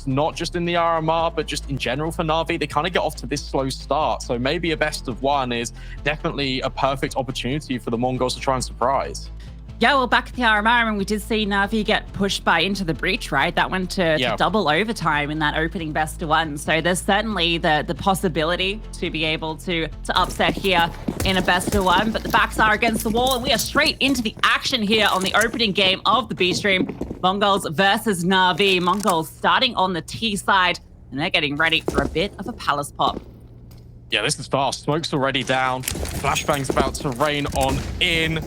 not just in the RMR, but just in general for NaVi, they kind of get off to this slow start. So maybe a best of one is definitely a perfect opportunity for the Mongols to try and surprise. Yeah, well, back at the RMR, and we did see NaVi get pushed by Into the Breach, right? That went to double overtime in that opening best of one. So there's certainly the possibility to be able to upset here in a best of one. But the backs are against the wall, and we are straight into the action here on the opening game of the B stream. Mongols versus NaVi. Mongols starting on the T side, and they're getting ready for a bit of a palace pop. Yeah, this is fast. Smoke's already down. Flashbang's about to rain on in.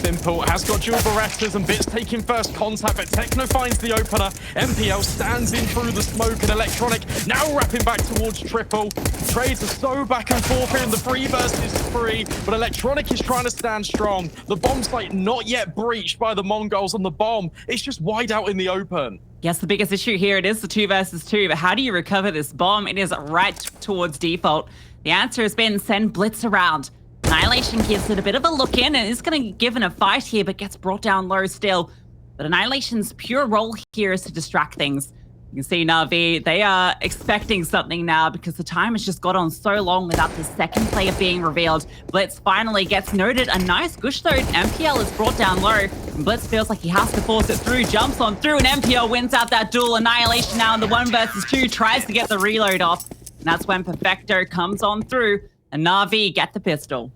Simple has got dual Berettas and Bits taking first contact, but Techno finds the opener. MPL stands in through the smoke, and Electronic now wrapping back towards Triple. Trades are so back and forth here in the 3 versus 3, but Electronic is trying to stand strong. The bomb site not yet breached by the Mongols on the bomb. It's just wide out in the open. Yes, the biggest issue here, it is the 2 versus 2, but how do you recover this bomb? It is right towards default. The answer has been send Blitz around. Annihilation gives it a bit of a look in and is going to give it a fight here, but gets brought down low still. But Annihilation's pure role here is to distract things. You can see NaVi, they are expecting something now because the time has just got on so long without the second player being revealed. Blitz finally gets noted. A nice gush though. MPL is brought down low. And Blitz feels like he has to force it through, jumps on through, and MPL wins out that duel. Annihilation now in the 1 versus 2, tries to get the reload off. And that's when Perfecto comes on through. And NaVi get the pistol.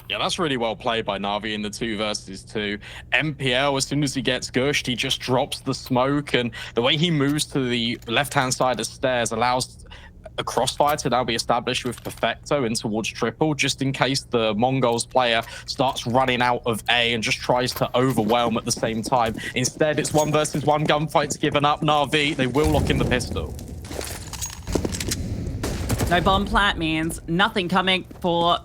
Yeah, that's really well played by NaVi in the 2 versus 2. MPL, as soon as he gets gushed, he just drops the smoke, and the way he moves to the left-hand side of stairs allows a crossfire to now be established with Perfecto in towards Triple, just in case the Mongols player starts running out of A and just tries to overwhelm at the same time. Instead, it's 1 versus 1 gunfight's given up. NaVi, they will lock in the pistol. No bomb plant means nothing coming for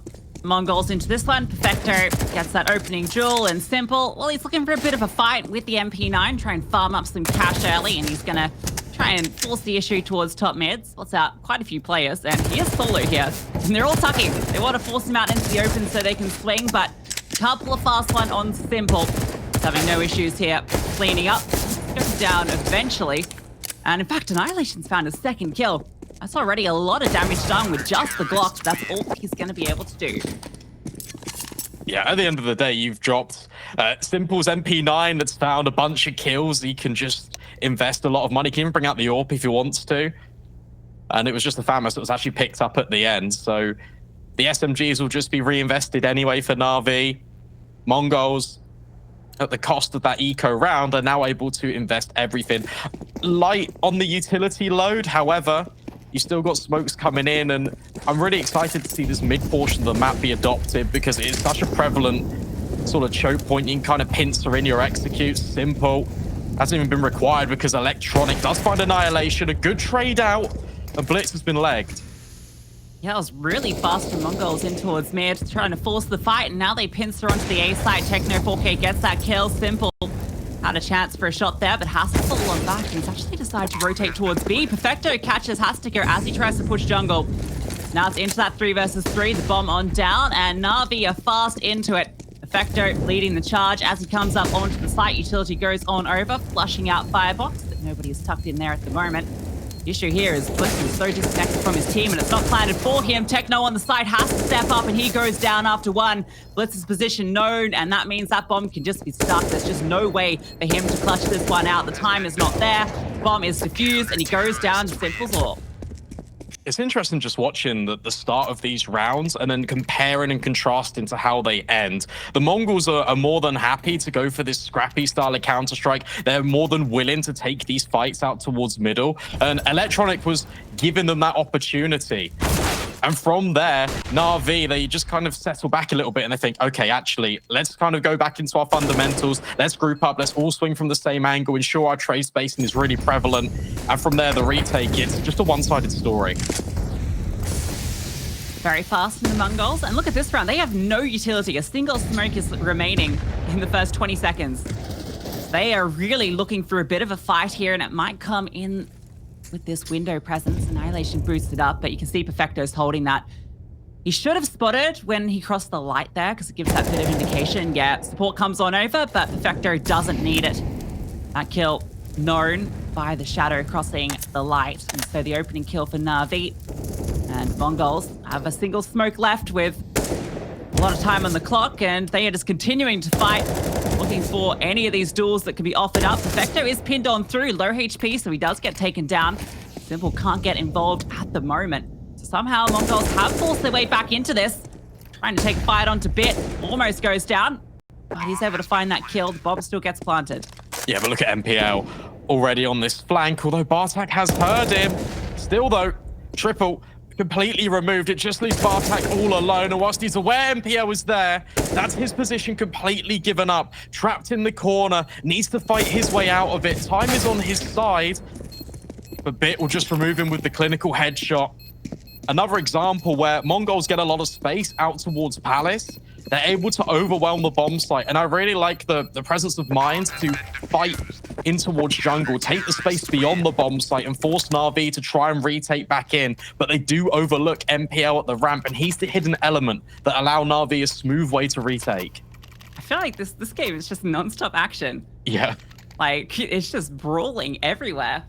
Mongols into this one. Perfecto gets that opening duel, and Simple, well, he's looking for a bit of a fight with the MP9, try and farm up some cash early, and he's gonna try and force the issue towards top mids. Spots out quite a few players, and he is solo here, and they're all tucking. They want to force him out into the open so they can swing, but can't pull a fast one on Simple. He's having no issues here, cleaning up, goes down eventually, and in fact, Annihilation's found his second kill. That's already a lot of damage done with just the Glock. That's all he's going to be able to do. Yeah, at the end of the day, you've dropped Simple's MP9 that's found a bunch of kills. He can just invest a lot of money. He can even bring out the AWP if he wants to. And it was just the FAMAS that was actually picked up at the end. So the SMGs will just be reinvested anyway for NaVi. Mongols, at the cost of that eco round, are now able to invest everything. Light on the utility load, however, you still got smokes coming in, and I'm really excited to see this mid portion of the map be adopted because it is such a prevalent sort of choke point. You can kind of pincer in your executes. Simple hasn't even been required because Electronic does find Annihilation. A good trade out, and Blitz has been legged. Yeah, it was really fast from Mongols in towards mid, trying to force the fight, and now they pincer onto the A side. Techno 4K gets that kill. Simple had a chance for a shot there, but has to fall on back, and he's actually decided to rotate towards B. Perfecto catches Hastiker as he tries to push jungle. Now it's into that 3 versus 3, the bomb on down, and NaVi are fast into it. Perfecto leading the charge as he comes up onto the site. Utility goes on over, flushing out Firebox, but nobody is tucked in there at the moment. The issue here is Blitz is so disconnected from his team, and it's not planted for him. Techno on the side has to step up, and he goes down after 1. Blitz's position known, and that means that bomb can just be stuck. There's just no way for him to clutch this one out. The time is not there. Bomb is defused, and he goes down to Simple's AWP. It's interesting just watching the start of these rounds and then comparing and contrasting to how they end. The Mongols are more than happy to go for this scrappy style of Counter-Strike. They're more than willing to take these fights out towards middle. And Electronic was giving them that opportunity. And from there, NaVi, they just kind of settle back a little bit and they think, okay, actually, let's kind of go back into our fundamentals. Let's group up. Let's all swing from the same angle, ensure our trade spacing is really prevalent. And from there, the retake, it's just a one-sided story. Very fast from the Mongols. And look at this round. They have no utility. A single smoke is remaining in the first 20 seconds. They are really looking for a bit of a fight here, and it might come in with this window presence. Annihilation boosted up, but you can see Perfecto's holding that. He should have spotted when he crossed the light there because it gives that bit of indication. Yeah, support comes on over, but Perfecto doesn't need it. That kill known. by the shadow crossing the light. And so the opening kill for NaVi. And Mongols have a single smoke left with a lot of time on the clock, and they are just continuing to fight, looking for any of these duels that can be offered up. Perfecto is pinned on through, low HP, so he does get taken down. Simple can't get involved at the moment. So somehow Mongols have forced their way back into this. Trying to take a fight onto Bit, almost goes down. But he's able to find that kill. The bomb still gets planted. Yeah, but look at MPL already on this flank, although Bartak has heard him. Still though, Triple completely removed. It just leaves Bartak all alone. And whilst he's aware MPL was there, that's his position completely given up. Trapped in the corner, needs to fight his way out of it. Time is on his side, but Bit will just remove him with the clinical headshot. Another example where Mongols get a lot of space out towards Palace. They're able to overwhelm the bomb site. And I really like the presence of mind to fight in towards jungle, take the space beyond the bomb site and force NaVi to try and retake back in. But they do overlook MPL at the ramp, and he's the hidden element that allow NaVi a smooth way to retake. I feel like this game is just non-stop action. Yeah. Like, it's just brawling everywhere.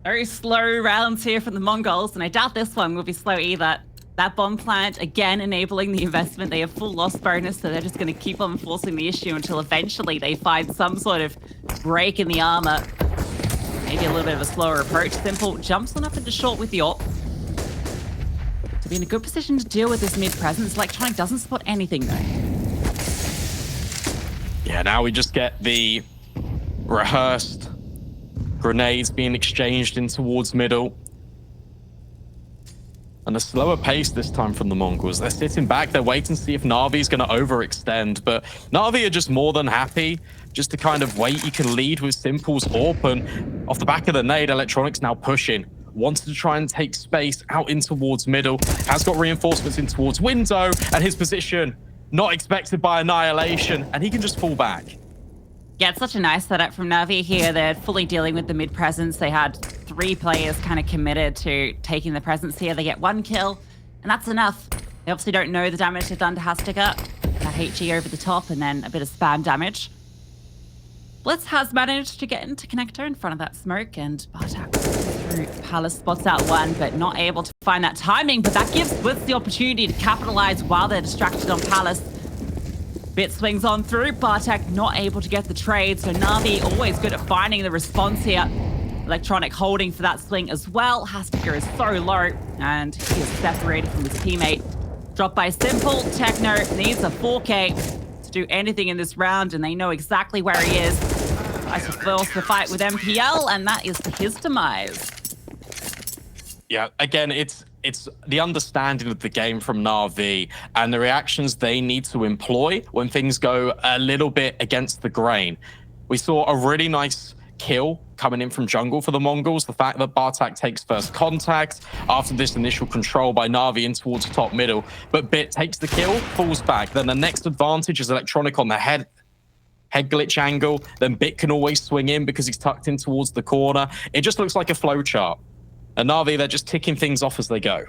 Very slow rounds here from the Mongols, and I doubt this one will be slow either. That bomb plant, again, enabling the investment. They have full loss bonus, so they're just going to keep on forcing the issue until eventually they find some sort of break in the armor. Maybe a little bit of a slower approach. Simple jumps on up into short with the AWP. To be in a good position to deal with this mid-presence. Electronic doesn't spot anything, though. Yeah, now we just get the rehearsed grenades being exchanged in towards middle. And a slower pace this time from the Mongols. They're sitting back, they're waiting to see if Navi's going to overextend, but Navi are just more than happy just to kind of wait. You can lead with Simple's AWP, and off the back of the nade, Electronic's now pushing. Wanted to try and take space out in towards middle, has got reinforcements in towards window, and his position not expected by Annihilation, and he can just fall back. Yeah, it's such a nice setup from NaVi here. They're fully dealing with the mid presence. They had 3 players kind of committed to taking the presence here. They get 1 kill, and that's enough. They obviously don't know the damage they've done to Hastika. That HE over the top, and then a bit of spam damage. Blitz has managed to get into connector in front of that smoke, and Bartak through Palace spots out 1, but not able to find that timing. But that gives Blitz the opportunity to capitalize while they're distracted on Palace. Bit swings on through, Bartak not able to get the trade, so NaVi always good at finding the response here. Electronic holding for that swing as well. Hastika is so low, and he is separated from his teammate. Dropped by Simple. Techno needs a 4K to do anything in this round, and they know exactly where he is. Tries to force the fight with MPL, and that is his demise. Yeah, again, it's the understanding of the game from NaVi and the reactions they need to employ when things go a little bit against the grain. We saw a really nice kill coming in from jungle for the Mongols. The fact that Bartak takes first contact after this initial control by NaVi in towards top middle, but Bit takes the kill, falls back. Then the next advantage is Electronic on the head glitch angle. Then Bit can always swing in because he's tucked in towards the corner. It just looks like a flow chart. And NaVi, they're just ticking things off as they go.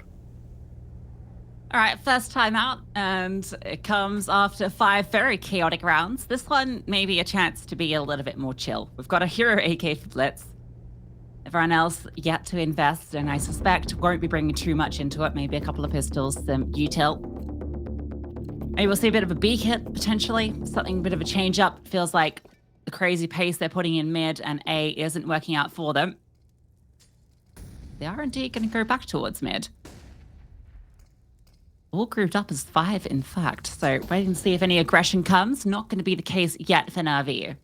All right, first time out, and it comes after 5 very chaotic rounds. This one may be a chance to be a little bit more chill. We've got a hero AK for Blitz. Everyone else yet to invest, and I suspect won't be bringing too much into it. Maybe a couple of pistols, some util. Maybe we'll see a bit of a B hit, potentially. Something, a bit of a change up. Feels like the crazy pace they're putting in mid and A isn't working out for them. They are indeed going to go back towards mid. All grouped up as 5, in fact. So waiting to see if any aggression comes. Not going to be the case yet for NaVi.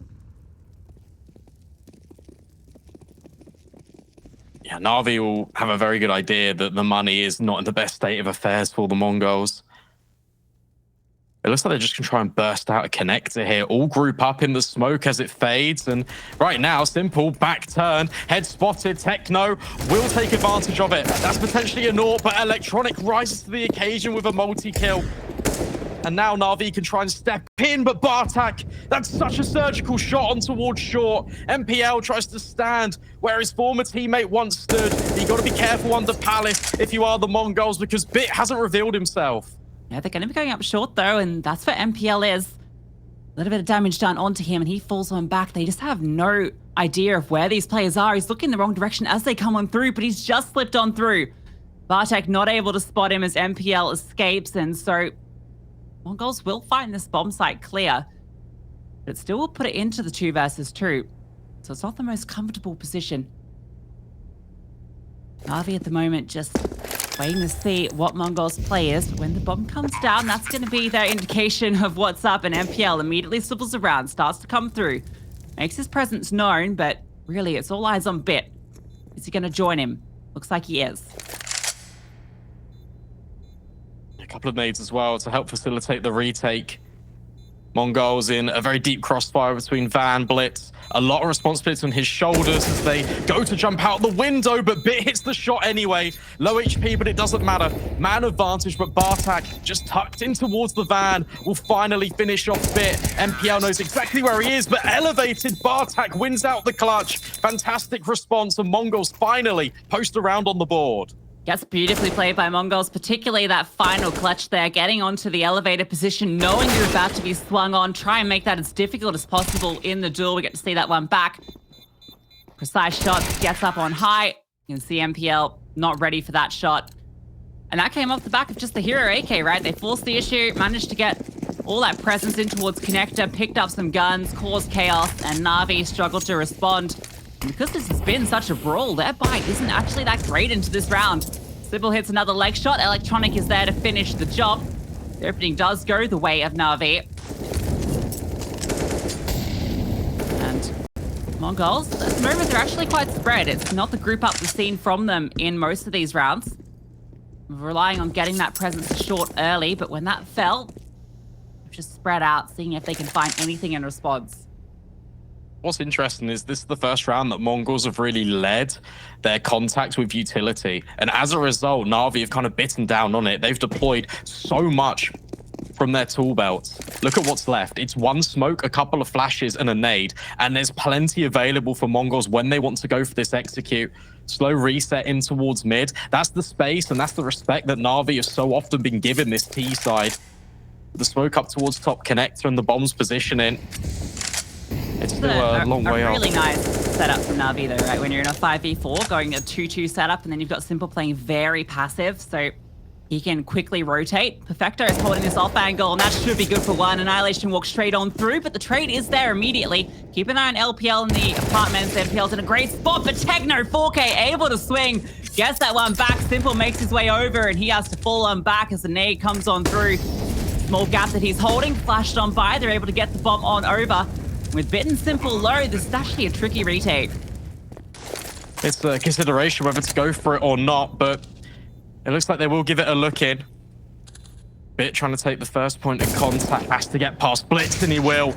Yeah, NaVi will have a very good idea that the money is not in the best state of affairs for the Mongols. It looks like they're just going to try and burst out a connector here. All group up in the smoke as it fades. And right now, Simple, back turn, head spotted. Techno will take advantage of it. That's potentially a naught, but Electronic rises to the occasion with a multi-kill. And now NaVi can try and step in, but Bartak, that's such a surgical shot on towards short. MPL tries to stand where his former teammate once stood. You got to be careful under Palace if you are the Mongols, because Bit hasn't revealed himself. Yeah, they're going to be going up short, though, and that's where MPL is. A little bit of damage done onto him, and he falls on back. They just have no idea of where these players are. He's looking the wrong direction as they come on through, but he's just slipped on through. Bartek not able to spot him as MPL escapes, and so Mongols will find this bomb site clear, but it still will put it into the 2 versus 2. So it's not the most comfortable position. NaVi at the moment just waiting to see what Mongols play is. But when the bomb comes down, that's going to be their indication of what's up, and MPL immediately swivels around, starts to come through. Makes his presence known, but really it's all eyes on Bit. Is he going to join him? Looks like he is. A couple of nades as well to help facilitate the retake. Mongols in a very deep crossfire between Van, Blitz. A lot of responsibility on his shoulders as they go to jump out the window, but Bit hits the shot anyway. Low HP, but it doesn't matter. Man advantage, but Bartek just tucked in towards the Van will finally finish off Bit. MPL knows exactly where he is, but elevated Bartek wins out the clutch. Fantastic response, and Mongols finally post around on the board. Gets beautifully played by Mongols, particularly that final clutch there, getting onto the elevator position, knowing you're about to be swung on. Try and make that as difficult as possible in the duel. We get to see that one back. Precise shots, gets up on high. You can see MPL not ready for that shot. And that came off the back of just the hero AK, right? They forced the issue, managed to get all that presence in towards Connector, picked up some guns, caused chaos, and NaVi struggled to respond. And because this has been such a brawl, their bite isn't actually that great into this round. Sybil hits another leg shot. Electronic is there to finish the job. The opening does go the way of NaVi. And Mongols, at the moment, they're actually quite spread. It's not the group up we've seen from them in most of these rounds. We're relying on getting that presence short early, but when that fell, just spread out, seeing if they can find anything in response. What's interesting is this is the first round that Mongols have really led their contact with utility. And as a result, NaVi have kind of bitten down on it. They've deployed so much from their tool belts. Look at what's left. It's one smoke, a couple of flashes, and a nade. And there's plenty available for Mongols when they want to go for this execute. Slow reset in towards mid. That's the space and that's the respect that NaVi have so often been given this T side. The smoke up towards top connector and the bomb's positioning. It's still a long way off. A really nice setup from NaVi though, right? When you're in a 5v4, going a 2-2 setup, and then you've got Simple playing very passive, so he can quickly rotate. Perfecto is holding this off angle, and that should be good for one. Annihilation walks straight on through, but the trade is there immediately. Keep an eye on LPL in the apartments. MPL's in a great spot, but Techno 4K able to swing. Gets that one back. Simple makes his way over, and he has to fall on back as the nade comes on through. Small gap that he's holding, flashed on by. They're able to get the bomb on over. With Bit and Simple low, this is actually a tricky retake. It's a consideration whether to go for it or not, but it looks like they will give it a look in. Bit trying to take the first point of contact, has to get past Blitz, and he will.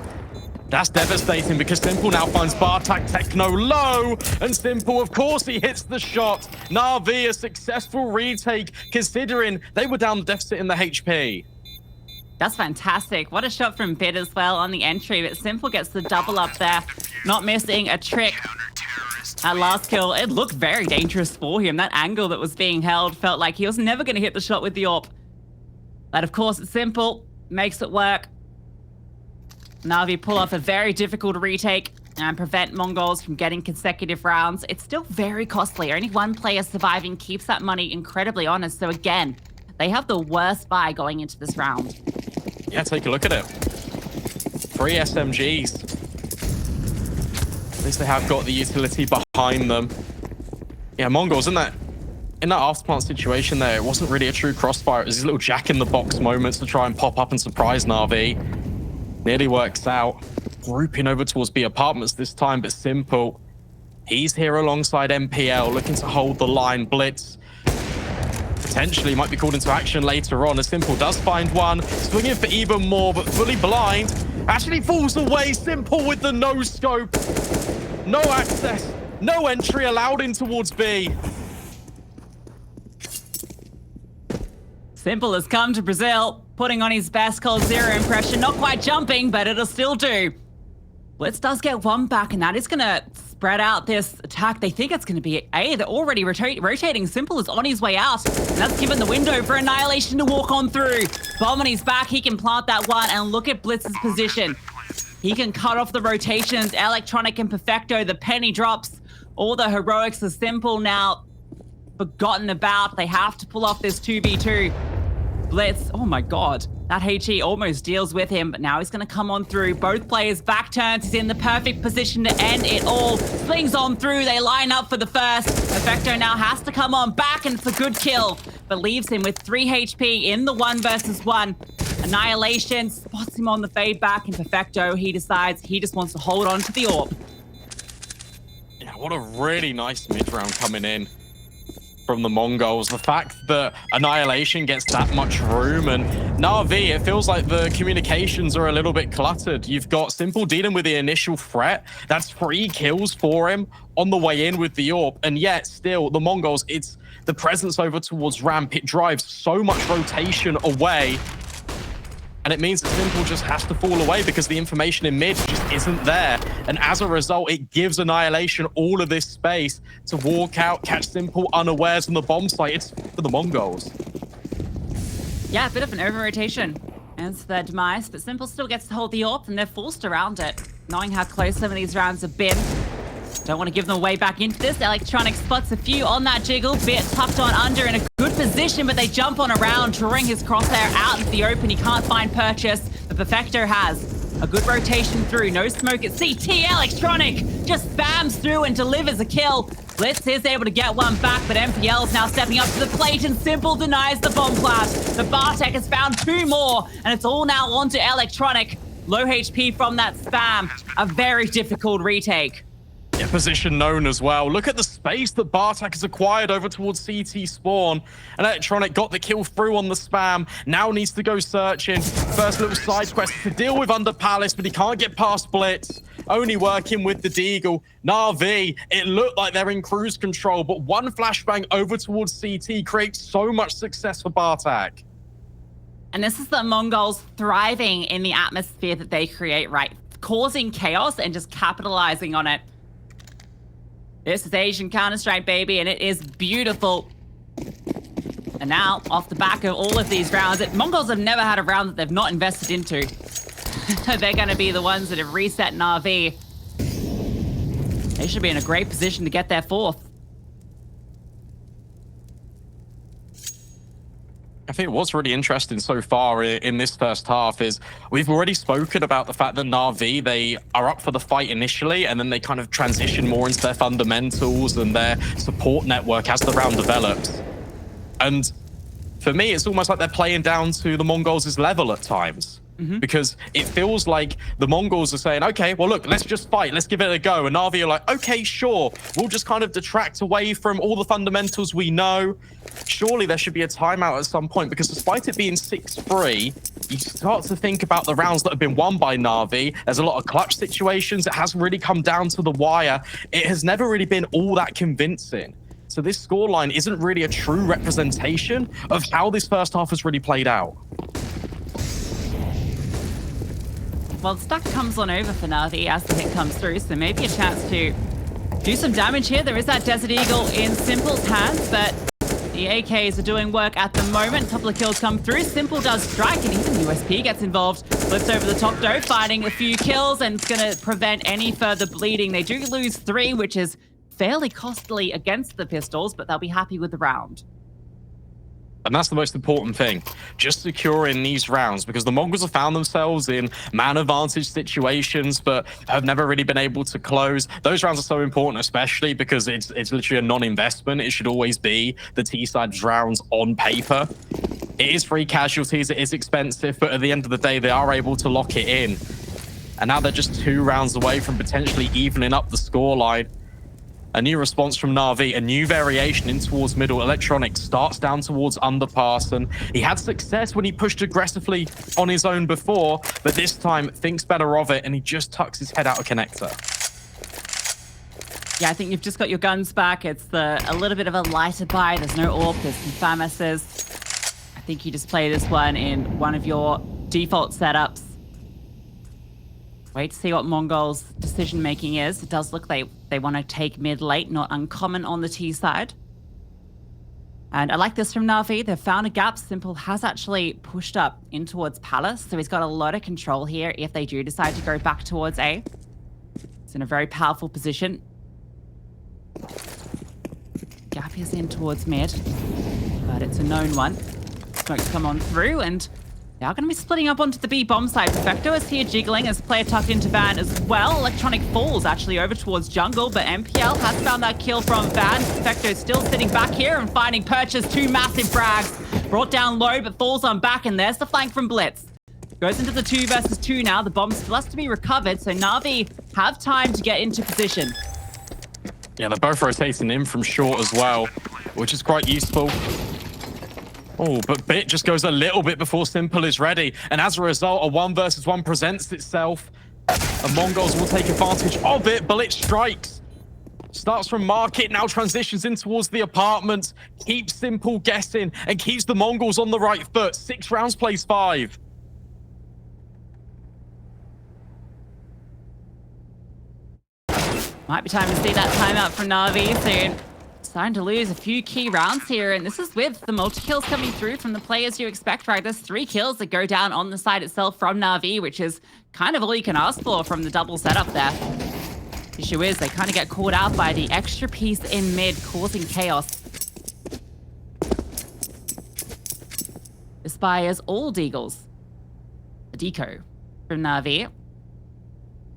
That's devastating because Simple now finds Bartek Techno low, and Simple, of course, he hits the shot. NaVi, a successful retake, considering they were down the deficit in the HP. That's fantastic. What a shot from Bit as well on the entry, but Simple gets the double up there, not missing a trick. That last kill, it looked very dangerous for him. That angle that was being held felt like he was never going to hit the shot with the AWP. But of course, it's Simple, makes it work. NaVi pull off a very difficult retake and prevent Mongols from getting consecutive rounds. It's still very costly. Only one player surviving keeps that money incredibly honest. So again, they have the worst buy going into this round. Yeah, take a look at it. 3 SMGs. At least they have got the utility behind them. Yeah, Mongols in that afterplant situation there, it wasn't really a true crossfire. It was these little jack-in-the-box moments to try and pop up and surprise NaVi. Nearly works out. Grouping over towards B apartments this time, but Simple. He's here alongside MPL, looking to hold the line. Blitz potentially might be called into action later on, as Simple does find one. Swinging for even more, but fully blind. Actually falls away. Simple with the no-scope. No access. No entry allowed in towards B. Simple has come to Brazil, putting on his best Cold Zero impression. Not quite jumping, but it'll still do. Blitz does get one back, and that is going to spread out this attack. They think it's going to be A. They're already rotating. Simple is on his way out, and that's given the window for Annihilation to walk on through. Bomb on his back, he can plant that one, and look at Blitz's position. He can cut off the rotations. Electronic and Perfecto, the penny drops. All the heroics are simple now. Forgotten about. They have to pull off this 2v2. Blitz, oh my god. That HE almost deals with him, but now he's going to come on through. Both players back turns. He's in the perfect position to end it all. Slings on through. They line up for the first. Perfecto now has to come on back, and it's a good kill, but leaves him with 3 HP in the 1 versus 1. Annihilation spots him on the fade back, and Perfecto, he decides he just wants to hold on to the orb. Yeah, what a really nice mid-round coming in from the Mongols. The fact that Annihilation gets that much room, and NaVi, it feels like the communications are a little bit cluttered. You've got Simple dealing with the initial threat. That's 3 kills for him on the way in with the orb, and yet still the Mongols, it's the presence over towards ramp. It drives so much rotation away, and it means that Simple just has to fall away because the information in mid just isn't there. And as a result, it gives Annihilation all of this space to walk out, catch Simple unawares on the bomb site. It's for the Mongols. Yeah, a bit of an over-rotation and their demise, but Simple still gets to hold the orb, and they're forced around it, knowing how close some of these rounds have been. Don't want to give them away back into this. Electronic spots a few on that jiggle. Bit tucked on under in a good position, but they jump on around, drawing his crosshair out into the open. He can't find purchase, but Perfecto has a good rotation through. No smoke at CT. Electronic just spams through and delivers a kill. Blitz is able to get one back, but MPL's now stepping up to the plate, and Simple denies the bomb blast. The Bartek has found 2 more, and it's all now onto Electronic. Low HP from that spam. A very difficult retake. Yeah, position known as well. Look at the space that Bartek has acquired over towards CT spawn. And Electronic got the kill through on the spam. Now needs to go searching. First little side quest to deal with under Palace, but he can't get past Blitz. Only working with the Deagle. NaVi, it looked like they're in cruise control, but one flashbang over towards CT creates so much success for Bartek. And this is the Mongols thriving in the atmosphere that they create, right? Causing chaos and just capitalizing on it. This is Asian Counter-Strike, baby, and it is beautiful. And now, off the back of all of these rounds, Mongols have never had a round that they've not invested into. They're going to be the ones that have reset NaVi. They should be in a great position to get their 4th. I think what's really interesting so far in this first half is we've already spoken about the fact that NaVi, they are up for the fight initially, and then they kind of transition more into their fundamentals and their support network as the round develops. And for me, it's almost like they're playing down to the Mongols' level at times. Because it feels like the Mongols are saying, okay, well, look, let's just fight. Let's give it a go. And NaVi are like, okay, sure. We'll just kind of detract away from all the fundamentals we know. Surely there should be a timeout at some point, because despite it being 6-3, you start to think about the rounds that have been won by NaVi. There's a lot of clutch situations. It hasn't really come down to the wire. It has never really been all that convincing. So this scoreline isn't really a true representation of how this first half has really played out. Well, the stack comes on over for NaVi as the hit comes through, so maybe a chance to do some damage here. There is that Desert Eagle in Simple's hands, but the AKs are doing work at the moment. A couple of kills come through. Simple does strike, and even USP gets involved. Flips over the top, though, finding a few kills, and it's going to prevent any further bleeding. They do lose 3, which is fairly costly against the Pistols, but they'll be happy with the round. And that's the most important thing, just securing these rounds, because the Mongols have found themselves in man advantage situations, but have never really been able to close. Those rounds are so important, especially because it's literally a non-investment. It should always be the T-side rounds on paper. It is free casualties, it is expensive, but at the end of the day, they are able to lock it in. And now they're just 2 rounds away from potentially evening up the scoreline. A new response from NaVi, a new variation in towards middle. Electronic starts down towards underpass, and he had success when he pushed aggressively on his own before, but this time thinks better of it, and he just tucks his head out of connector. Yeah, I think you've just got your guns back. It's a little bit of a lighter buy. There's no AWP, there's some FAMASs. I think you just play this one in one of your default setups. Wait to see what Mongol's decision-making is. It does look like they want to take mid-late, not uncommon on the T side. And I like this from NaVi. They've found a gap. Simple has actually pushed up in towards Palace, so he's got a lot of control here if they do decide to go back towards A. It's in a very powerful position. Gap is in towards mid, but it's a known one. Smoke's come on through, and they are going to be splitting up onto the B bomb side. Perfecto is here jiggling as player tucked into Van as well. Electronic falls actually over towards jungle, but MPL has found that kill from Van. Perfecto is still sitting back here and finding Purchase. 2 massive frags. Brought down low, but falls on back, and there's the flank from Blitz. Goes into the 2 versus 2 now. The bomb still has to be recovered, so NaVi have time to get into position. Yeah, they're both rotating in from short as well, which is quite useful. Oh, but Bit just goes a little bit before Simple is ready. And as a result, a 1 versus 1 presents itself. And Mongols will take advantage of it. Blitz strikes. Starts from Market, now transitions in towards the apartment. Keeps Simple guessing and keeps the Mongols on the right foot. 6 rounds, plays 5. Might be time to see that timeout from NaVi soon. Starting to lose a few key rounds here, and this is with the multi-kills coming through from the players you expect, right? There's 3 kills that go down on the side itself from NaVi, which is kind of all you can ask for from the double setup there. The issue is they kind of get caught out by the extra piece in mid, causing chaos. Aspires all deagles. A deco from NaVi.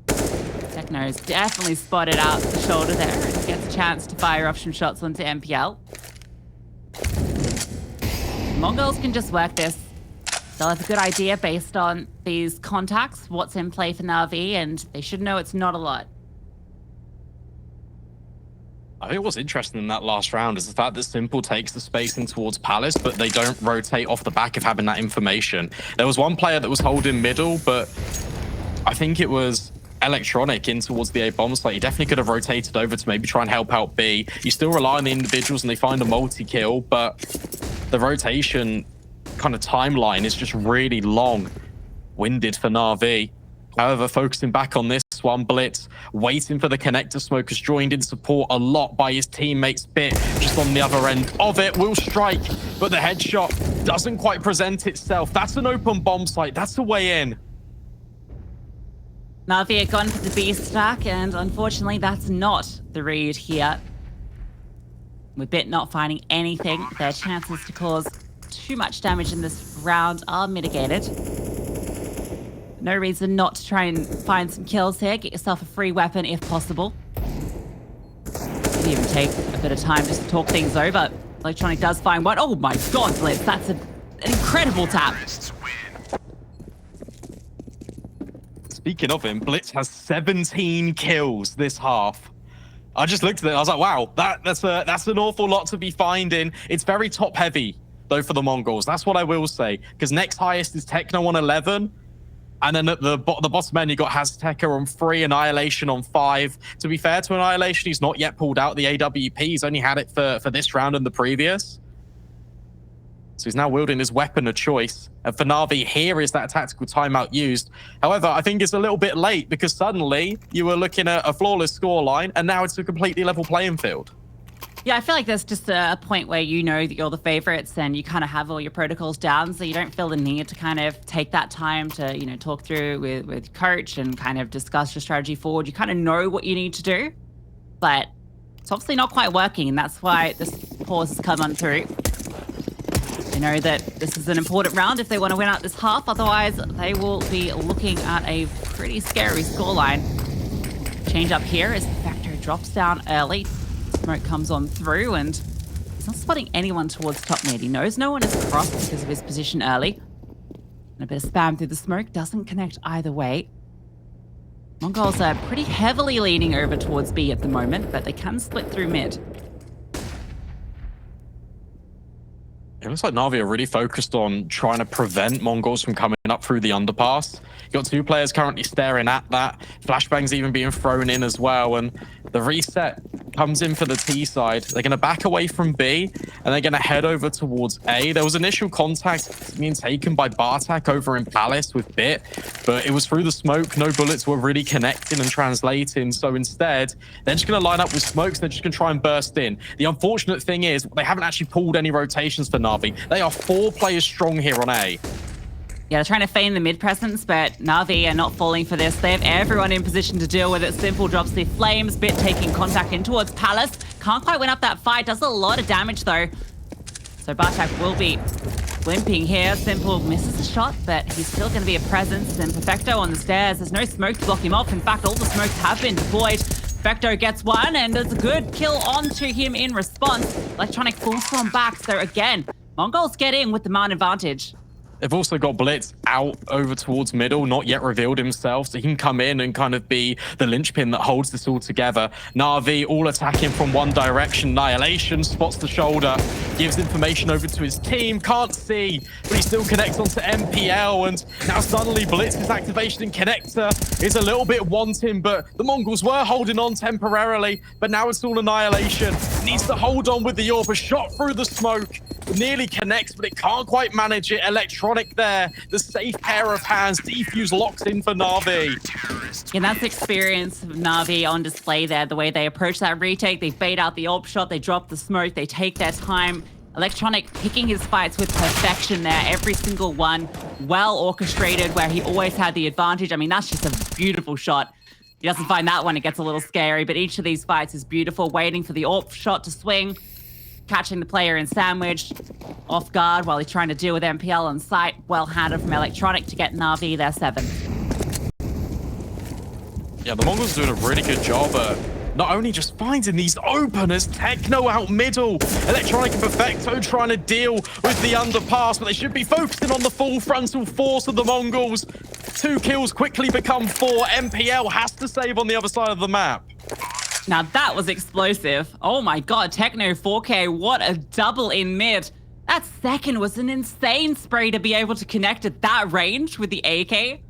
Techno's definitely spotted out the shoulder there and gets a chance to fire off some shots onto MPL. Mongols can just work this. They'll have a good idea based on these contacts, what's in play for NaVi, and they should know it's not a lot. I think what's interesting in that last round is the fact that Simple takes the space in towards Palace, but they don't rotate off the back of having that information. There was one player that was holding middle, but I think it was Electronic in towards the A bomb site. You definitely could have rotated over to maybe try and help out B. You still rely on the individuals and they find a multi-kill, but the rotation kind of timeline is just really long-winded for NaVi. However, focusing back on this one, Blitz waiting for the connector smoke, has joined in support a lot by his teammates. Bit just on the other end of it, will strike, but the headshot doesn't quite present itself. That's an open bomb site. That's the way in. NaVi had gone for the B stack, and unfortunately that's not the read here. With Bit not finding anything, their chances to cause too much damage in this round are mitigated. No reason not to try and find some kills here. Get yourself a free weapon if possible. Could even take a bit of time just to talk things over. Electronic does find one. Oh my god, Blitz, that's an incredible tap. Speaking of him, Blitz has 17 kills this half. I just looked at it, I was like, wow, that's an awful lot to be finding. It's very top heavy, though, for the Mongols. That's what I will say. Because next highest is Techno on 11. And then at the bottom end, you got Hazteca on 3, Annihilation on 5. To be fair to Annihilation, he's not yet pulled out the AWP. He's only had it for this round and the previous. So he's now wielding his weapon of choice. And for NaVi, here is that tactical timeout used. However, I think it's a little bit late because suddenly you were looking at a flawless scoreline and now it's a completely level playing field. Yeah, I feel like there's just a point where you know that you're the favorites and you kind of have all your protocols down, so you don't feel the need to kind of take that time to, you know, talk through with coach and kind of discuss your strategy forward. You kind of know what you need to do, but it's obviously not quite working, and that's why this pause has come on through. They know that this is an important round if they want to win out this half, otherwise they will be looking at a pretty scary scoreline. Change up here as Factor drops down early. Smoke comes on through, and he's not spotting anyone towards top mid. He knows no one is across because of his position early. And a bit of spam through the smoke doesn't connect either way. Mongols are pretty heavily leaning over towards B at the moment, but they can split through mid. It looks like NaVi are really focused on trying to prevent Mongols from coming up through the underpass. You've got 2 players currently staring at that. Flashbangs even being thrown in as well. And the reset comes in for the T side. They're going to back away from B, and they're going to head over towards A. There was initial contact being taken by Bartak over in Palace with Bit, but it was through the smoke. No bullets were really connecting and translating. So instead, they're just going to line up with smokes. They're just going to try and burst in. The unfortunate thing is they haven't actually pulled any rotations for NaVi. They are 4 players strong here on A. Yeah, they're trying to feign the mid presence, but NaVi are not falling for this. They have everyone in position to deal with it. Simple drops the flames, Bit taking contact in towards Palace. Can't quite win up that fight, does a lot of damage though. So Bartak will be limping here. Simple misses the shot, but he's still going to be a presence. And Perfecto on the stairs. There's no smoke to block him off. In fact, all the smokes have been deployed. Perfecto gets one, and there's a good kill onto him in response. Electronic full storm back. So again, Mongols get in with the man advantage. They've also got Blitz out over towards middle, not yet revealed himself, so he can come in and kind of be the linchpin that holds this all together. NaVi all attacking from one direction. Annihilation spots the shoulder, gives information over to his team, can't see, but he still connects onto MPL, and now suddenly Blitz's activation in connector is a little bit wanting, but the Mongols were holding on temporarily, but now it's all Annihilation. Needs to hold on with the AWP, a shot through the smoke. Nearly connects, but it can't quite manage it. Electronic there. The safe pair of hands. Defuse locks in for NaVi. Yeah, that's the experience of NaVi on display there. The way they approach that retake, they bait out the AWP shot, they drop the smoke, they take their time. Electronic picking his fights with perfection there. Every single one well orchestrated where he always had the advantage. I mean, that's just a beautiful shot. He doesn't find that one, it gets a little scary, but each of these fights is beautiful. Waiting for the AWP shot to swing. Catching the player in sandwich, off guard while he's trying to deal with MPL on site. Well handled from Electronic to get NaVi their 7th. Yeah, the Mongols are doing a really good job at not only just finding these openers, Techno out middle, Electronic and Perfecto trying to deal with the underpass, but they should be focusing on the full frontal force of the Mongols. 2 kills quickly become 4. MPL has to save on the other side of the map. Now that was explosive. Oh my god, Techno 4K, what a double in mid. That second was an insane spray to be able to connect at that range with the AK.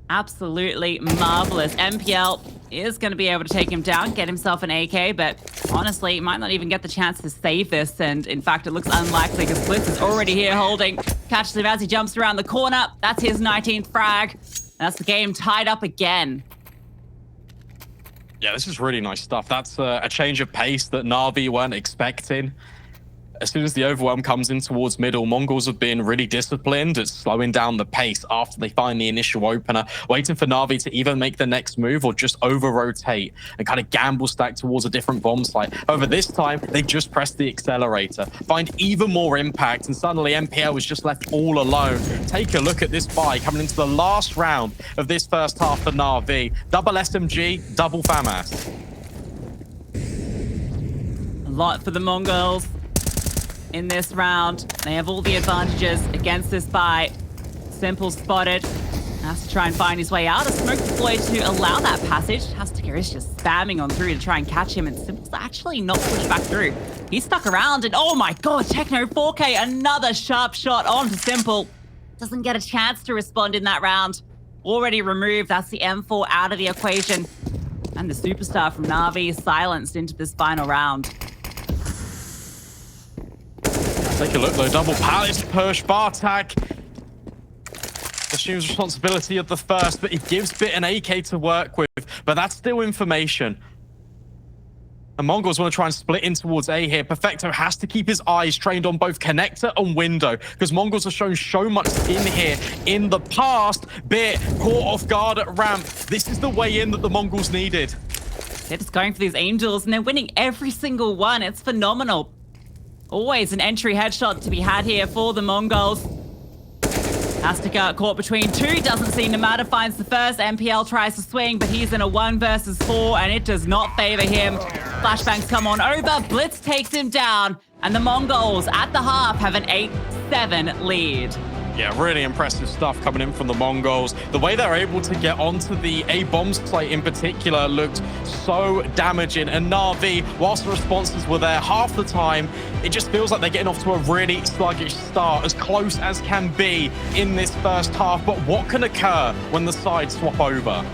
Absolutely marvelous. MPL is going to be able to take him down, get himself an AK, but honestly, might not even get the chance to save this. And in fact, it looks unlikely because Blitz is already here holding. Catches him as he jumps around the corner. That's his 19th frag. And that's the game tied up again. Yeah, this is really nice stuff. That's a change of pace that NaVi weren't expecting. As soon as the overwhelm comes in towards middle, Mongols have been really disciplined at slowing down the pace after they find the initial opener, waiting for NaVi to either make the next move or just over-rotate and kind of gamble stack towards a different bomb site. However, this time, they just press the accelerator, find even more impact, and suddenly MPL was just left all alone. Take a look at this buy coming into the last round of this first half for NaVi. Double SMG, double FAMAS. A lot for the Mongols in this round. They have all the advantages against this buy. Simple spotted. Has to try and find his way out. A smoke deployed to allow that passage. Hastaker is just spamming on through to try and catch him, and Simple's actually not pushed back through. He's stuck around, and oh my god, Techno 4K, another sharp shot onto Simple. Doesn't get a chance to respond in that round. Already removed. That's the M4 out of the equation. And the superstar from NaVi is silenced into this final round. Take a look though, double palace push, Bartak assumes responsibility of the first, but he gives Bit an AK to work with, but that's still information. The Mongols want to try and split in towards A here. Perfecto has to keep his eyes trained on both connector and window, because Mongols have shown so much in here in the past. Bit caught off guard at ramp. This is the way in that the Mongols needed. They're just going for these angels, and they're winning every single one. It's phenomenal. Always an entry headshot to be had here for the Mongols. Hastaker caught between 2, doesn't seem to matter, finds the first. MPL tries to swing, but he's in a 1 versus 4, and it does not favor him. Flashbangs come on over, Blitz takes him down, and the Mongols at the half have an 8-7 lead. Yeah, really impressive stuff coming in from the Mongols. The way they're able to get onto the A bomb site in particular looked so damaging. And NaVi, whilst the responses were there half the time, it just feels like they're getting off to a really sluggish start, as close as can be in this first half. But what can occur when the sides swap over?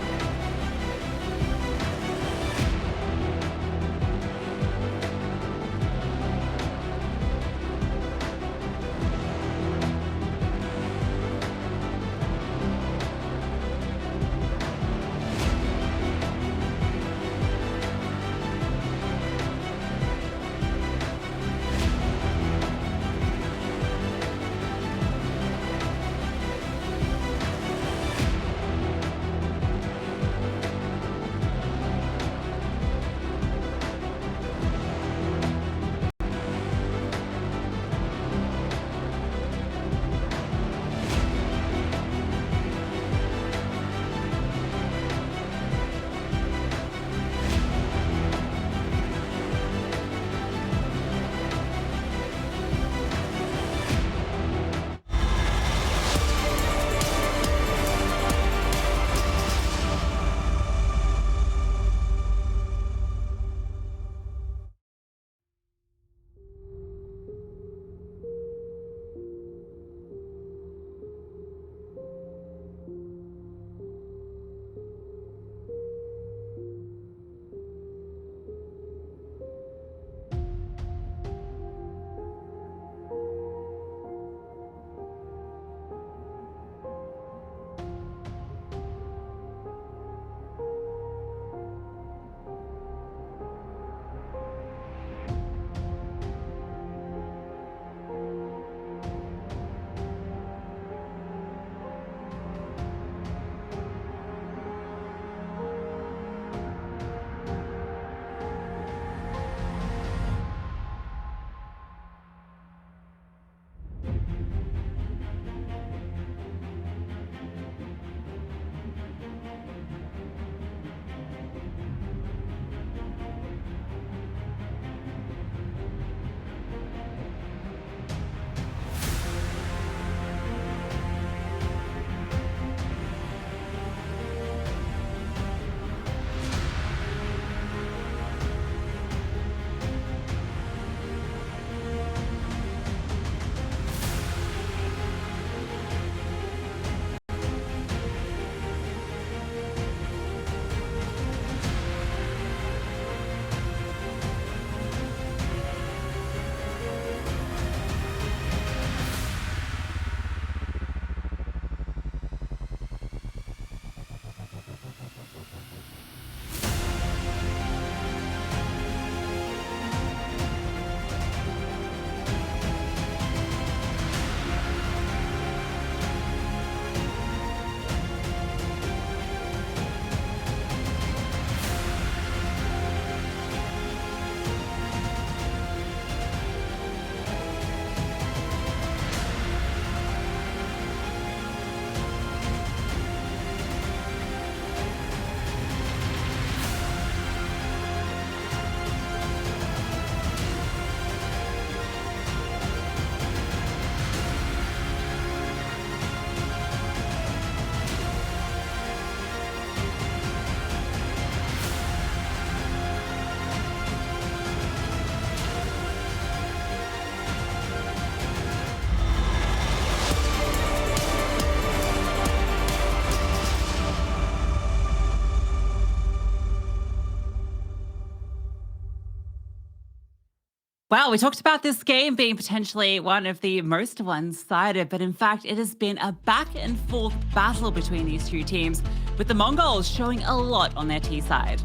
Well, we talked about this game being potentially one of the most one-sided, but in fact, it has been a back-and-forth battle between these two teams, with the Mongols showing a lot on their T side.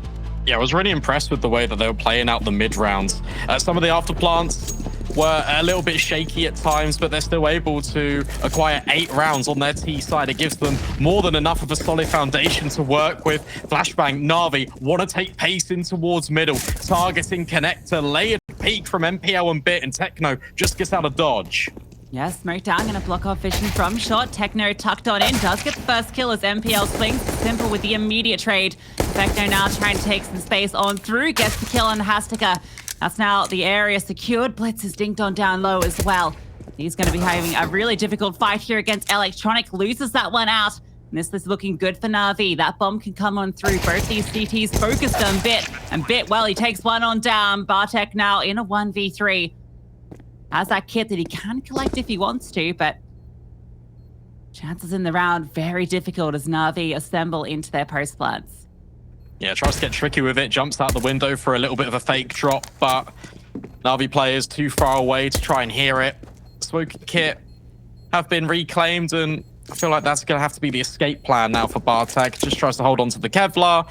Yeah, I was really impressed with the way that they were playing out the mid rounds. Some of the afterplants were a little bit shaky at times, but they're still able to acquire 8 rounds on their T side. It gives them more than enough of a solid foundation to work with. Flashbang, NaVi want to take pace in towards middle, targeting connector, layered peek from MPL and Bit, and Techno just gets out of dodge. Yes, Smoke down, going to block off vision from shot. Techno tucked on in, does get the first kill as MPL swings. Simple with the immediate trade. Techno now trying to take some space on through, gets the kill on Hastica. That's now the area secured. Blitz is dinked on down low as well. He's going to be having a really difficult fight here against Electronic. Loses that one out. And this is looking good for NaVi. That bomb can come on through. Both these CTs focused on Bit. And Bit, well, he takes one on down. Bartek now in a 1v3. Has that kit that he can collect if he wants to, but chances in the round very difficult as NaVi assemble into their post plants. Yeah, tries to get tricky with it, jumps out the window for a little bit of a fake drop, but NaVi players too far away to try and hear it. Smoke kit have been reclaimed, and I feel like that's going to have to be the escape plan now for Bartek. Just tries to hold on to the Kevlar,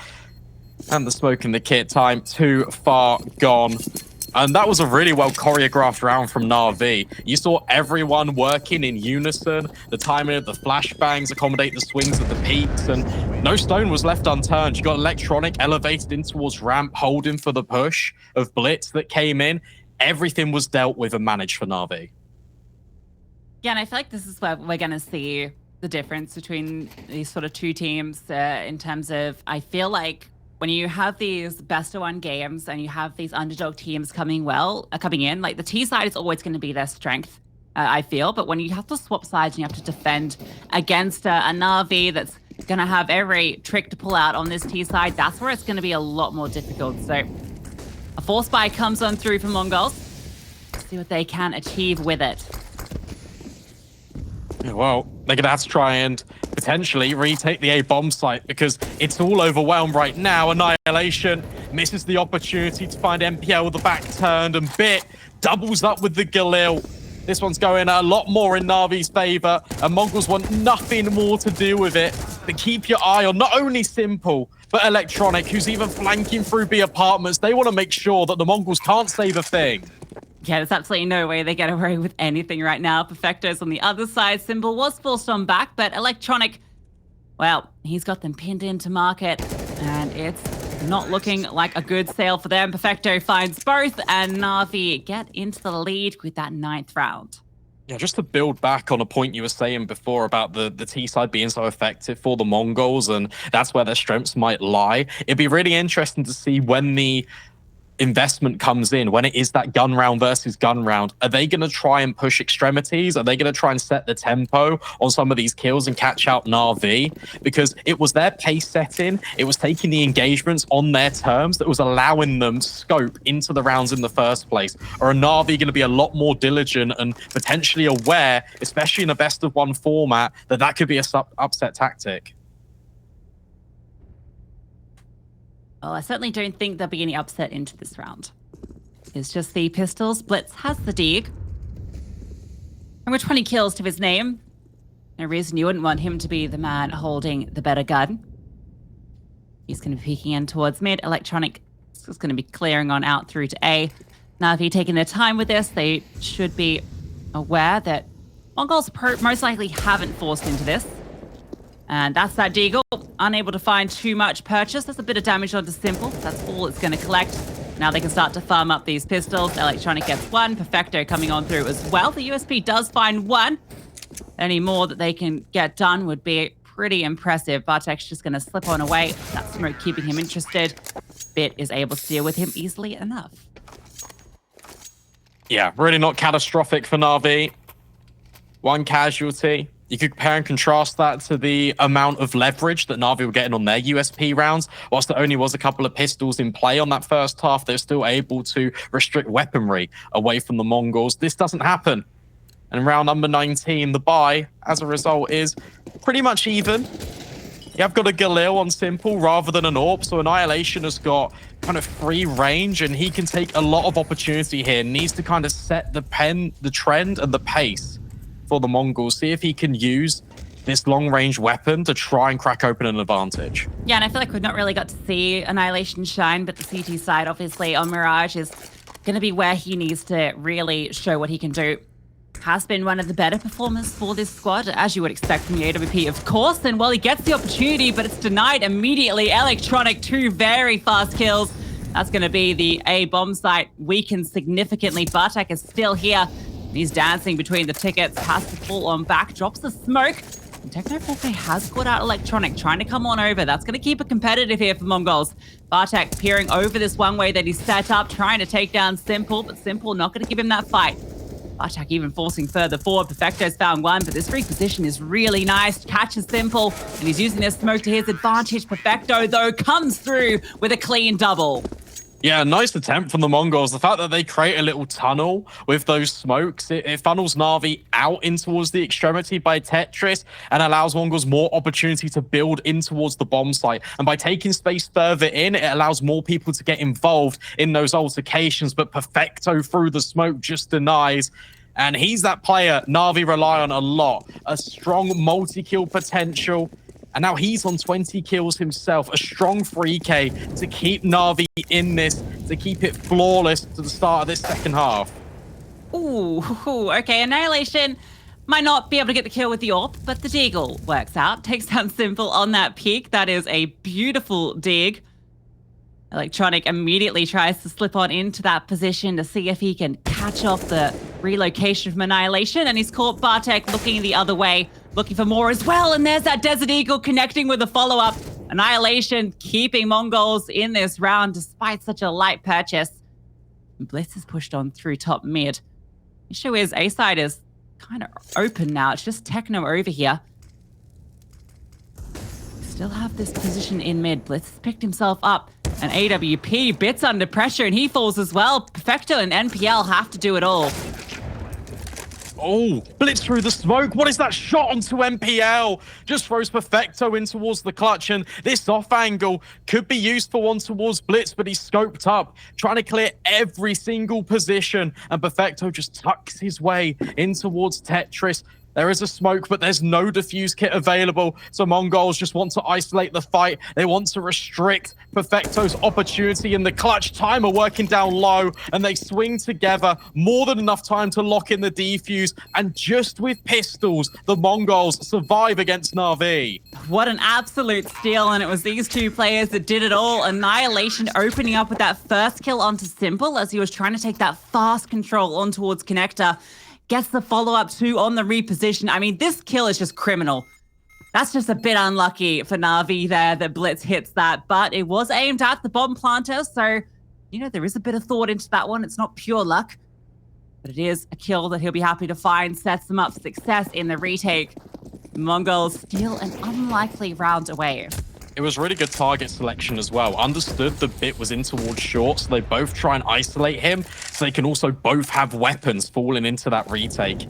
and the smoke in the kit time too far gone. And that was a really well choreographed round from NaVi. You saw everyone working in unison. The timing of the flashbangs accommodate the swings of the peaks, and no stone was left unturned. You got Electronic elevated in towards ramp, holding for the push of Blitz that came in. Everything was dealt with and managed for NaVi. Yeah, and I feel like this is where we're going to see the difference between these sort of two teams in terms of, I feel like, when you have these best-of-1 games and you have these underdog teams coming in, like the T side is always going to be their strength, I feel. But when you have to swap sides and you have to defend against a NaVi that's going to have every trick to pull out on this T side, that's where it's going to be a lot more difficult. So a force buy comes on through from Mongols. See what they can achieve with it. Well, they're going to have to try and potentially retake the A bomb site because it's all overwhelmed right now. Annihilation misses the opportunity to find MPL with the back turned, and Bit doubles up with the Galil. This one's going a lot more in NaVi's favor, and Mongols want nothing more to do with it. But keep your eye on not only Simple, but Electronic, who's even flanking through B apartments. They want to make sure that the Mongols can't save a thing. Yeah, there's absolutely no way they get away with anything right now. Perfecto's on the other side. Symbol was forced on back, but Electronic, well, he's got them pinned into market, and it's not looking like a good sale for them. Perfecto finds both, and NaVi get into the lead with that 9th round. Yeah, just to build back on a point you were saying before about the T side being so effective for the Mongols, and that's where their strengths might lie. It'd be really interesting to see when the investment comes in, when it is that gun round versus gun round. Are they going to try and push extremities? Are they going to try and set the tempo on some of these kills and catch out NaVi? Because it was their pace setting, it was taking the engagements on their terms that was allowing them scope into the rounds in the first place. Or are NaVi going to be a lot more diligent and potentially aware, especially in a best-of-1 format, that could be a upset tactic? Well, I certainly don't think there'll be any upset into this round. It's just the pistols. Blitz has the dig. And with 20 kills to his name, no reason you wouldn't want him to be the man holding the better gun. He's going to be peeking in towards mid. Electronic is just going to be clearing on out through to A. NaVi taking their time with this. They should be aware that Mongols most likely haven't forced into this. And that's that Deagle, unable to find too much purchase. There's a bit of damage onto Simple. That's all it's going to collect. Now they can start to farm up these pistols. Electronic gets one. Perfecto coming on through as well. The USP does find one. Any more that they can get done would be pretty impressive. Bartek's just going to slip on away. That smoke keeping him interested. Bit is able to deal with him easily enough. Yeah, really not catastrophic for NaVi. One casualty. You could compare and contrast that to the amount of leverage that NaVi were getting on their USP rounds. Whilst there only was a couple of pistols in play on that first half, they're still able to restrict weaponry away from the Mongols. This doesn't happen. And in round number 19, the buy, as a result, is pretty much even. You have got a Galil on Simple rather than an AWP, so Annihilation has got kind of free range, and he can take a lot of opportunity here. Needs to kind of set the trend and the pace for the Mongols. See if he can use this long-range weapon to try and crack open an advantage. Yeah, and I feel like we've not really got to see Annihilation shine, but the CT side, obviously, on Mirage is going to be where he needs to really show what he can do. Has been one of the better performers for this squad, as you would expect from the AWP, of course. And well, he gets the opportunity, but it's denied immediately. Electronic, 2 very fast kills. That's going to be the A bomb site weakened significantly. Bartek is still here. He's dancing between the tickets, has to fall on back, drops the smoke. And Techno 4K has caught out Electronic, trying to come on over. That's going to keep it competitive here for Mongols. Bartek peering over this one way that he's set up, trying to take down Simple, but Simple not going to give him that fight. Bartek even forcing further forward. Perfecto's found one, but this reposition is really nice. Catches Simple, and he's using this smoke to his advantage. Perfecto, though, comes through with a clean double. Yeah, nice attempt from the Mongols. The fact that they create a little tunnel with those smokes, it funnels NaVi out in towards the extremity by Tetris and allows Mongols more opportunity to build in towards the bomb site. And by taking space further in, it allows more people to get involved in those altercations. But Perfecto through the smoke just denies. And he's that player NaVi rely on a lot. A strong multi-kill potential. And now he's on 20 kills himself. A strong 3K to keep NaVi in this, to keep it flawless to the start of this second half. Ooh, okay. Annihilation might not be able to get the kill with the AWP, but the Deagle works out. Takes down Simple on that peak. That is a beautiful dig. Electronic immediately tries to slip on into that position to see if he can catch off the relocation from Annihilation, and he's caught Bartek looking the other way, looking for more as well, and there's that Desert Eagle connecting with a follow-up. Annihilation keeping Mongols in this round despite such a light purchase. Blitz is pushed on through top mid. The issue is A-side is kind of open now. It's just Techno over here. Still have this position in mid. Blitz has picked himself up. And AWP bits under pressure, and he falls as well. Perfecto and NPL have to do it all. Oh, Blitz through the smoke. What is that shot onto NPL? Just throws Perfecto in towards the clutch, and this off angle could be used for one towards Blitz, but he's scoped up, trying to clear every single position, and Perfecto just tucks his way in towards Tetris. There is a smoke, but there's no defuse kit available. So Mongols just want to isolate the fight. They want to restrict Perfecto's opportunity in the clutch. Timer working down low, and they swing together. More than enough time to lock in the defuse. And just with pistols, the Mongols survive against NaVi. What an absolute steal, and it was these two players that did it all. Annihilation opening up with that first kill onto Simple as he was trying to take that fast control on towards Connector. Gets the follow-up too on the reposition. I mean, this kill is just criminal. That's just a bit unlucky for NaVi there that Blitz hits that, but it was aimed at the bomb planter, so, you know, there is a bit of thought into that one. It's not pure luck, but it is a kill that he'll be happy to find, sets them up for success in the retake. Mongols steal an unlikely round away. It was really good target selection as well. Understood the bit was in towards short, so they both try and isolate him, so they can also both have weapons falling into that retake.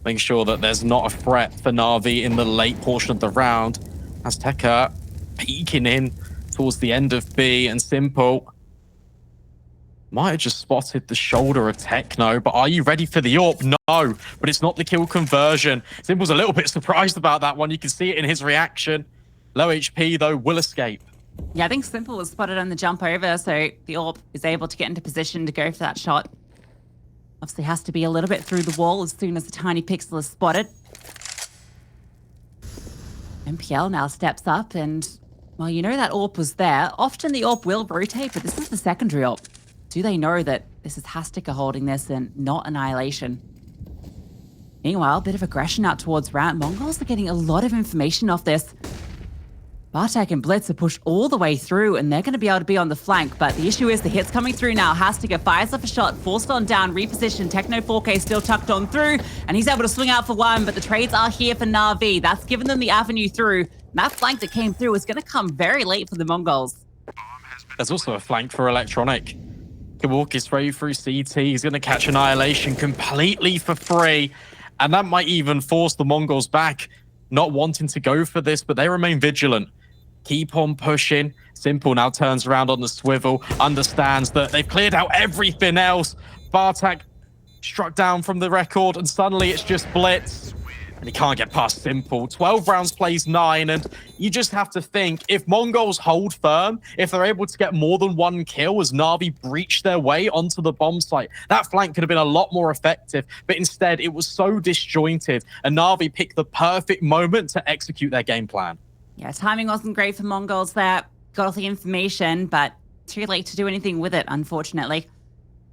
Making sure that there's not a threat for NaVi in the late portion of the round. Azteca peeking in towards the end of B, and Simple might have just spotted the shoulder of Techno, but are you ready for the AWP? No, but it's not the kill conversion. Simple's a little bit surprised about that one. You can see it in his reaction. Low HP, though, will escape. Yeah, I think Simple was spotted on the jump over, so the AWP is able to get into position to go for that shot. Obviously has to be a little bit through the wall as soon as the tiny pixel is spotted. NPL now steps up, and, well, you know that AWP was there. Often the AWP will rotate, but this is the secondary AWP. Do they know that this is Azteca holding this and not Annihilation? Meanwhile, a bit of aggression out towards Ramp. Mongols are getting a lot of information off this. Bartek and Blitz are pushed all the way through, and they're going to be able to be on the flank, but the issue is the hits coming through now. Azteca fires off a shot, forced on down, repositioned. Techno 4K still tucked on through, and he's able to swing out for one, but the trades are here for NaVi. That's given them the avenue through. And that flank that came through is going to come very late for the Mongols. There's also a flank for Electronic. Can walk his way through CT. He's going to catch Annihilation completely for free, and that might even force the Mongols back. not wanting to go for this, but they remain vigilant. Keep on pushing. Simple now turns around on the swivel, understands that they've cleared out everything else. Bartak struck down from the record, and suddenly it's just Blitz. And he can't get past Simple. 12 rounds plays 9, and you just have to think, if Mongols hold firm, if they're able to get more than one kill as Na'Vi breach their way onto the bomb site, that flank could have been a lot more effective, but instead it was so disjointed, and Na'Vi picked the perfect moment to execute their game plan. Yeah, timing wasn't great for Mongols there. Got all the information, but too late to do anything with it, unfortunately.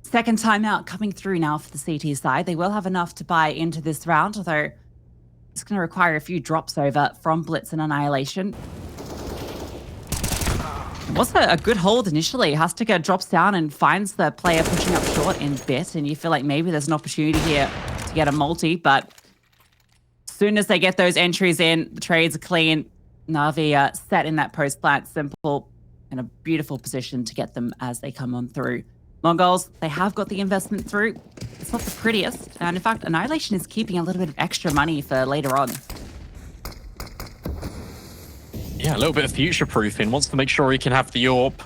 Second timeout coming through now for the CT side. They will have enough to buy into this round, although it's going to require a few drops over from Blitz and Annihilation. It was a good hold initially. Hastika drops down and finds the player pushing up short in bit, and you feel like maybe there's an opportunity here to get a multi, but as soon as they get those entries in, the trades are clean. Na'Vi set in that post plant, Simple in a beautiful position to get them as they come on through. Mongols, they have got the investment through. It's not the prettiest, and in fact, Annihilation is keeping a little bit of extra money for later on. Yeah, a little bit of future-proofing. Wants to make sure he can have the AWP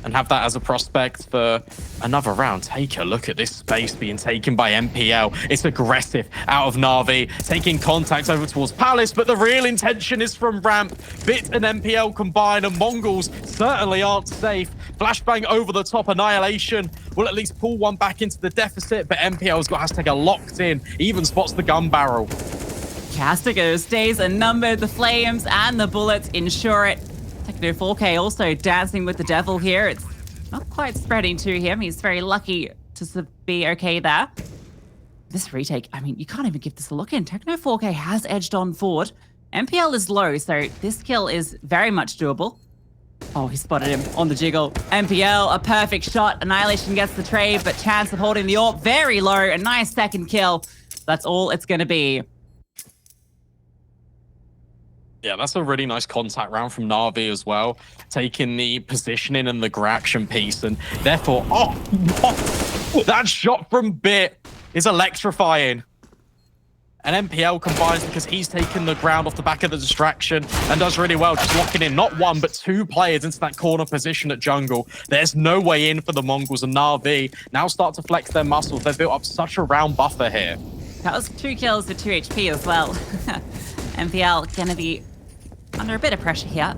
and have that as a prospect for another round. Take a look at this space being taken by MPL. It's aggressive out of Na'Vi, taking contact over towards Palace, but the real intention is from ramp. Bit and MPL combine, and Mongols certainly aren't safe. Flashbang over the top. Annihilation will at least pull one back into the deficit, but MPL's got Hashtag locked in. He even spots the gun barrel. Hashtag stays unnumbered. The flames and the bullets ensure it. Techno 4K also dancing with the devil here. It's not quite spreading to him. He's very lucky to be okay there. This retake, I mean, you can't even give this a look in. Techno 4K has edged on forward. MPL is low, so this kill is very much doable. Oh, he spotted him on the jiggle. MPL, a perfect shot. Annihilation gets the trade, but chance of holding the AWP very low. A nice second kill. That's all it's going to be. Yeah, that's a really nice contact round from Na'Vi as well, taking the positioning and the action piece, and therefore, that shot from Bit is electrifying. And MPL combines because he's taken the ground off the back of the distraction and does really well, just locking in not one, but two players into that corner position at jungle. There's no way in for the Mongols, and Na'Vi now start to flex their muscles. They've built up such a round buffer here. That was 2 kills to 2 HP as well. MPL gonna be under a bit of pressure here.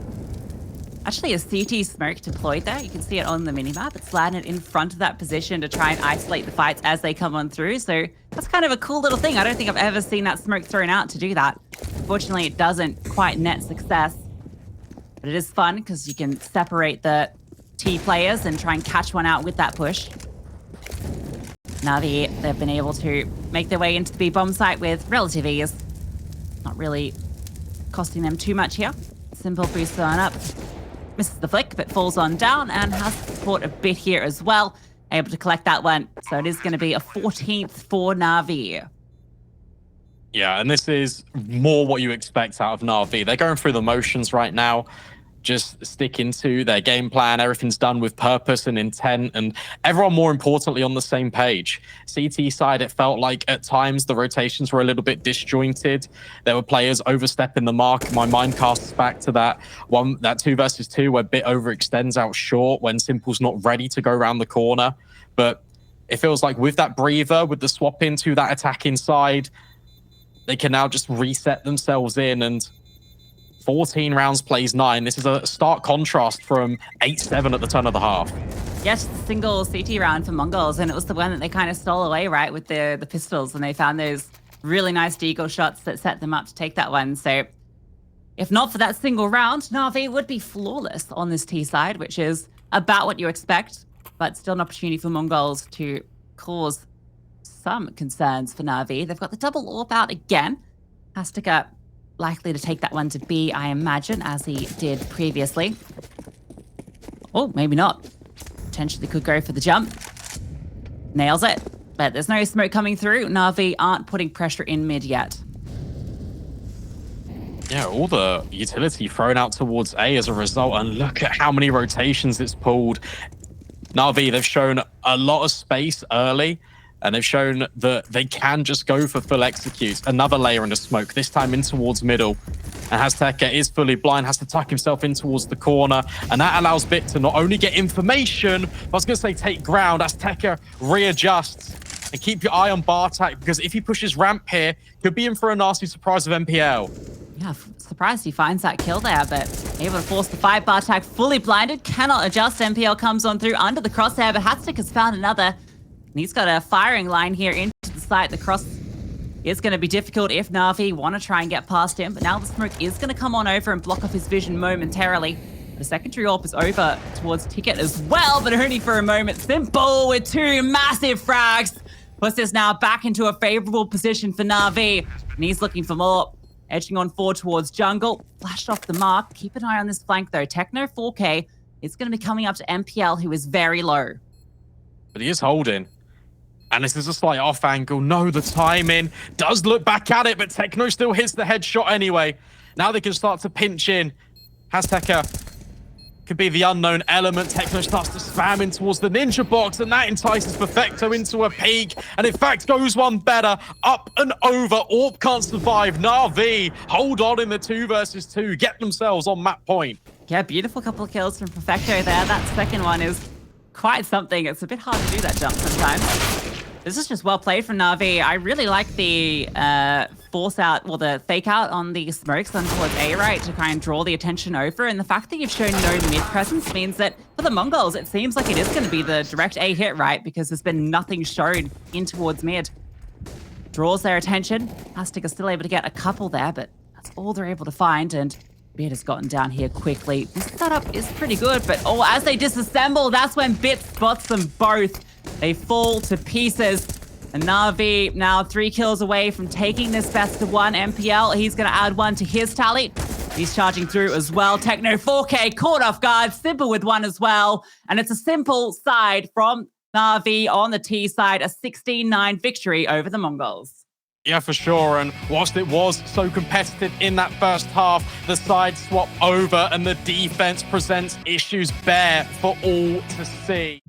Actually, a CT smoke deployed there. You can see it on the minimap. It's landed in front of that position to try and isolate the fights as they come on through. So that's kind of a cool little thing. I don't think I've ever seen that smoke thrown out to do that. Unfortunately, it doesn't quite net success. But it is fun because you can separate the T players and try and catch one out with that push. Na'Vi, they've been able to make their way into the B bomb site with relative ease. Not really costing them too much here. Simple boost on up. Misses the flick, but falls on down and has support a bit here as well. Able to collect that one. So it is going to be a 14th for Na'Vi. Yeah, and this is more what you expect out of Na'Vi. They're going through the motions right now, just sticking to their game plan. Everything's done with purpose and intent, and everyone, more importantly, on the same page. CT side, it felt like at times the rotations were a little bit disjointed. There were players overstepping the mark. My mind casts back to that 2 versus 2 where Bit overextends out short when Simple's not ready to go around the corner. But it feels like with that breather, with the swap into that attacking side, they can now just reset themselves in, and 14 rounds plays 9. This is a stark contrast from 8-7 at the turn of the half. Yes, the single CT round for Mongols, and it was the one that they kind of stole away, right, with the pistols, and they found those really nice deagle shots that set them up to take that one. So if not for that single round, Na'Vi would be flawless on this T side, which is about what you expect, but still an opportunity for Mongols to cause some concerns for Na'Vi. They've got the double AWP out again. Hastika likely to take that one to B, I imagine, as he did previously. Oh, maybe not. Potentially could go for the jump. Nails it. But there's no smoke coming through. Na'Vi aren't putting pressure in mid yet. Yeah, all the utility thrown out towards A as a result, and look at how many rotations it's pulled. Na'Vi, they've shown a lot of space early, And they've shown that they can just go for full executes. Another layer in the smoke, this time in towards middle. And Azteca is fully blind, has to tuck himself in towards the corner. And that allows Bit to not only get information, but I was going to say take ground. Azteca readjusts. And keep your eye on Bartek, because if he pushes ramp here, could be in for a nasty surprise of MPL. Yeah, surprised he finds that kill there, but able to force the fight. Bartek fully blinded, cannot adjust. MPL comes on through under the crosshair, but Hatstick has found another. And he's got a firing line here into the site. The cross is going to be difficult if NaVi want to try and get past him, but now the smoke is going to come on over and block off his vision momentarily. The secondary AWP is over towards Ticket as well, but only for a moment. Simple with 2 massive frags. Puts this now back into a favorable position for NaVi, and he's looking for more. Edging on forward towards jungle. Flashed off the mark. Keep an eye on this flank, though. Techno 4K is going to be coming up to MPL, who is very low. But he is holding. And this is a slight off angle. No, the timing does look back at it, but Techno still hits the headshot anyway. Now they can start to pinch in. Azteca could be the unknown element. Techno starts to spam in towards the ninja box, and that entices Perfecto into a peek. And in fact, goes one better. Up and over. AWP can't survive. NaVi hold on in the 2 versus 2. Get themselves on map point. Yeah, beautiful couple of kills from Perfecto there. That second one is quite something. It's a bit hard to do that jump sometimes. This is just well played from NaVi. I really like the force out, or the fake out on the smokes on towards A right to try and draw the attention over. And the fact that you've shown no mid presence means that for the Mongols, it seems like it is going to be the direct A hit, right? Because there's been nothing shown in towards mid. Draws their attention. Aztec is still able to get a couple there, but that's all they're able to find. And Bit has gotten down here quickly. This setup is pretty good, but oh, as they disassemble, that's when Bit spots them both. They fall to pieces. And NaVi now 3 kills away from taking this best of 1. MPL, he's going to add 1 to his tally. He's charging through as well. Techno 4K caught off guard. Simple with 1 as well. And it's a simple side from NaVi on the T side. A 16-9 victory over the Mongols. Yeah, for sure. And whilst it was so competitive in that first half, the side swap over and the defense presents issues bare for all to see.